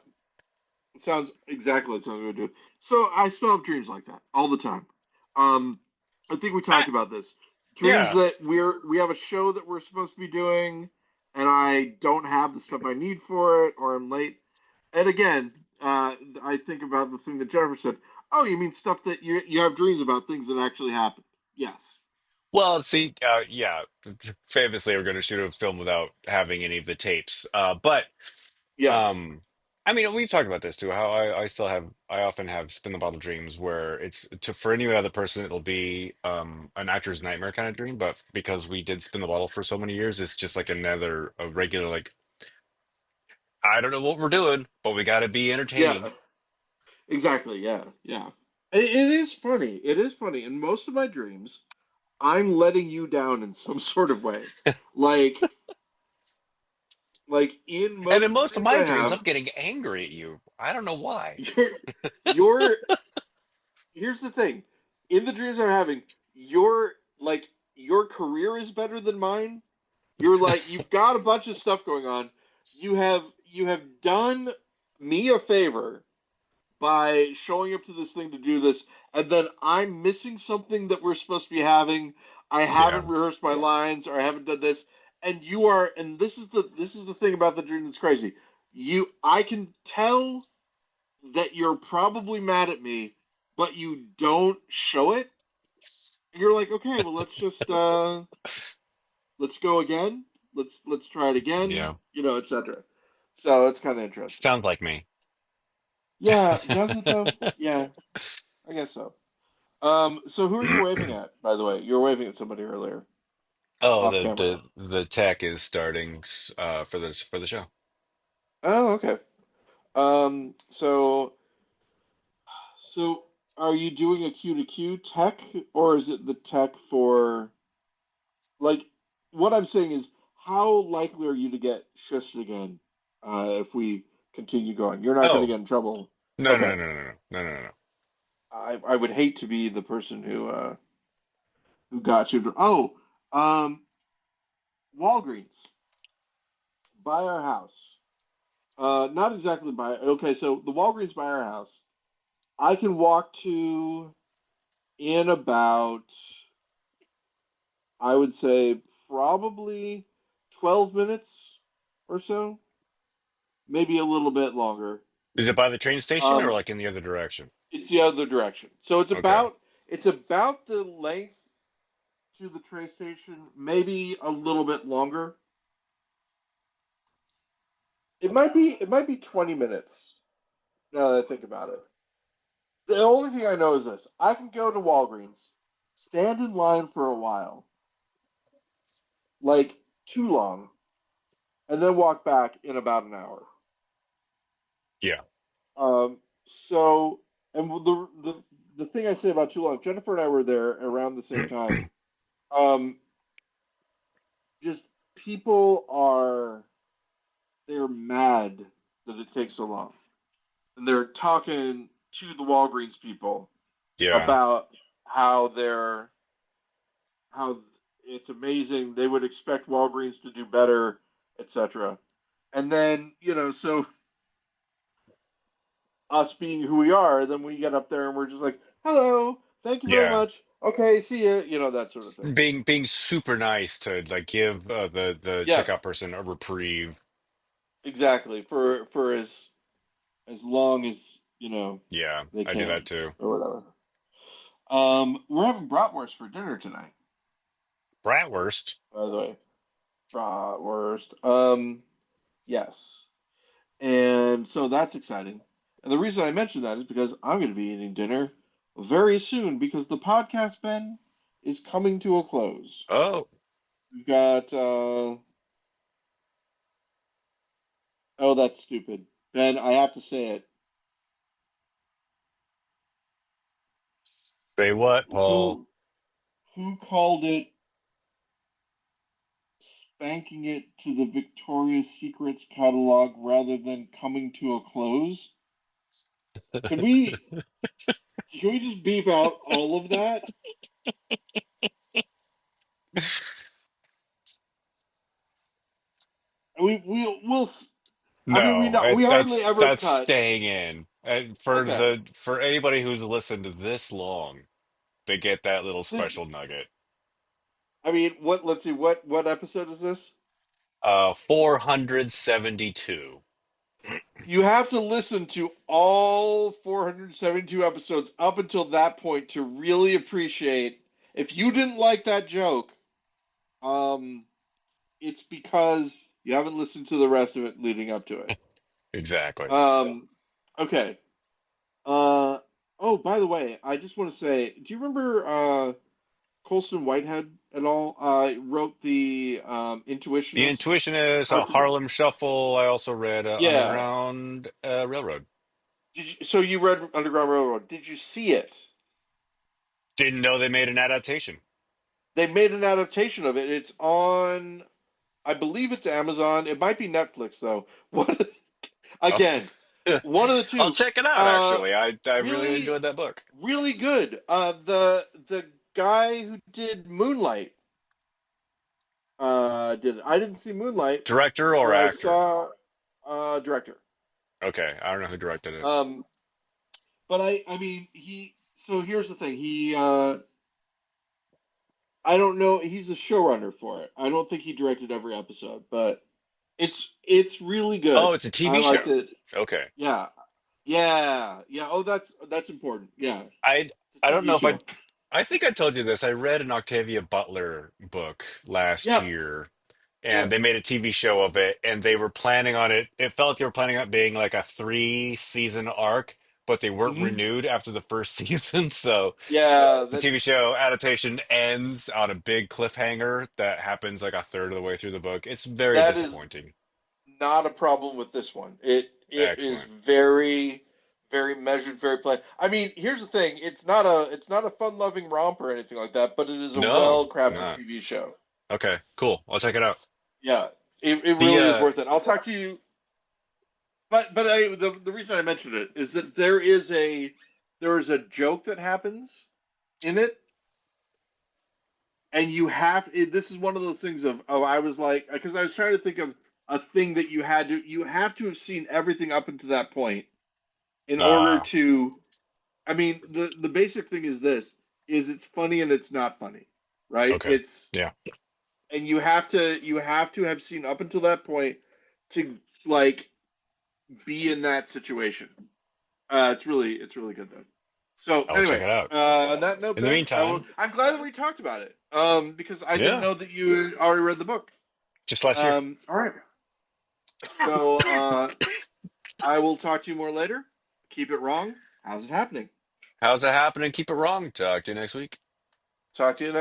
It sounds exactly like something we would do. So I still have dreams like that all the time. Um, I think we I, talked about this. Dreams yeah. that we have a show that we're supposed to be doing, and I don't have the stuff I need for it, or I'm late. And again, I think about the thing that Jennifer said. Oh, you mean stuff that you have dreams about things that actually happened? Yes. Well, see, yeah, famously, we're going to shoot a film without having any of the tapes. But, Yes. um, I mean, we've talked about this too. How I often have spin the bottle dreams where for any other person, it'll be an actor's nightmare kind of dream. But because we did spin the bottle for so many years, it's just like a regular, like, I don't know what we're doing, but we got to be entertaining. Yeah. Exactly. Yeah. Yeah. It is funny. It is funny. In most of my dreams, I'm letting you down in some sort of way. Like in And most in of the most of dreams my I dreams, have, I'm getting angry at you. I don't know why. you're you're here's the thing. In the dreams I'm having, your like your career is better than mine. You're like you've got a bunch of stuff going on. You have done me a favor by showing up to this thing to do this, and then I'm missing something that we're supposed to be having. I Yeah. haven't rehearsed my lines, or I haven't done this, and you are, and this is the thing about the dream that's crazy. I can tell that you're probably mad at me, but you don't show it. You're like, okay, well, let's go again. Let's try it again, Yeah. etc. So it's kind of interesting. Sounds like me. Yeah, does it though? Yeah, I guess so. So who are you waving at, by the way? You were waving at somebody earlier, Oh, off camera. the tech is starting for the show. Oh, okay. Um, so so are you doing a Q to Q tech, or is it the tech for? like what I'm saying is, how likely are you to get shushed again if we continue going? You're not going to Oh, get in trouble. no, no, no, Okay. no, no, no, no, no, no. I would hate to be the person who got you. Oh, um, Walgreens by our house. Not exactly by. Okay, so the Walgreens by our house, I can walk to in about, I would say, probably 12 minutes or so, maybe a little bit longer. Is it by the train station or Um, like in the other direction? it's the other direction. So Okay. it's about the length to the train station, maybe a little bit longer. It might be 20 minutes now that I think about it. The only thing I know is this. I can go to Walgreens, stand in line for a while, like too long, and then walk back in about an hour. Yeah. Um, so, and the thing I say about too long, Jennifer and I were there around the same time. Um, just people are they're mad that it takes so long, and they're talking to the Walgreens people Yeah. about how they're how it's amazing. They would expect Walgreens to do better, etc. And then, so us being who we are, then we get up there and we're just like, hello, thank you very Yeah. much. Okay, see you, that sort of thing. Being super nice to like give the Yeah, checkout person a reprieve. exactly. For as long as, Yeah, they I do that can too. or whatever. We're having bratwurst for dinner tonight, Bratwurst. by the way. Bratwurst. Yes. And so that's exciting. And the reason I mention that is because I'm going to be eating dinner very soon because the podcast, Ben, is coming to a close. Oh, We've got, oh, that's stupid. Ben, I have to say it. say what, Paul? Who who called it spanking it to the Victoria's Secrets catalog rather than coming to a close? Could we can we just beef out all of that? We'll. I mean, No, we hardly ever that's cut. staying in. And for Okay. for anybody who's listened to this long, they get that little So, special nugget. I mean, what? Let's see. What episode is this? 472. You have to listen to all 472 episodes up until that point to really appreciate. If you didn't like that joke, um, it's because you haven't listened to the rest of it leading up to it. Exactly. Um, okay. Uh, oh, by the way, I just want to say, do you remember Colson Whitehead at all? Wrote the The Intuitionist. Intuition is How a to, Harlem Shuffle. I also read yeah. Underground Railroad. So you read Underground Railroad. Did you see it? Didn't know they made an adaptation. They made an adaptation of it. It's on, I believe it's Amazon. It might be Netflix though. What Oh. again? One of the I'll two. check it out, Uh, actually. I really really, enjoyed that book. really good. The guy who did Moonlight did it. I didn't see Moonlight, Director but or I actor? saw director. Okay, I don't know who directed it. Um, but I mean he. So here's the thing. I don't know. He's a showrunner for it. I don't think he directed every episode, but it's really Oh, good. it's a I TV liked show. it. Okay. Yeah, yeah, yeah. Oh, that's important. Yeah, I it's a I don't TV know if show. I think I told you this. I read an Octavia Butler book last Yep, year and yep. they made a TV show of it and they were planning on it. It felt like they were planning on it being like a 3 season arc, but they weren't Hmm. renewed after the first season. So Yeah, the TV that's show adaptation ends on a big cliffhanger that happens like a third of the way through the book. It's very that is disappointing. not a problem with this one. It is Excellent. very very measured, very planned. I mean, here's the thing. It's not a fun loving romp or anything like that, but it is a No, well crafted not. TV show. Okay, cool. I'll check it out. Yeah, it The really is worth it. I'll talk to you. The reason I mentioned it is that there is a joke that happens in it, and this is one of those things of, oh, I was like, because I was trying to think of a thing that you have to have seen everything up until that point in order uh to. I mean, the basic thing is this: is it's funny and it's not funny, right? okay. It's Yeah. and you have to have seen up until that point to like be in that situation. It's really good though. So I will check anyway, it out. on that note, In the Ben, meantime, I'm glad that we talked about it. Because I didn't yeah, know that you already read the book. just last year. All right. So I will talk to you more later. Keep it wrong. How's it happening? How's it happening? Keep it wrong. Talk to you next week. Talk to you next.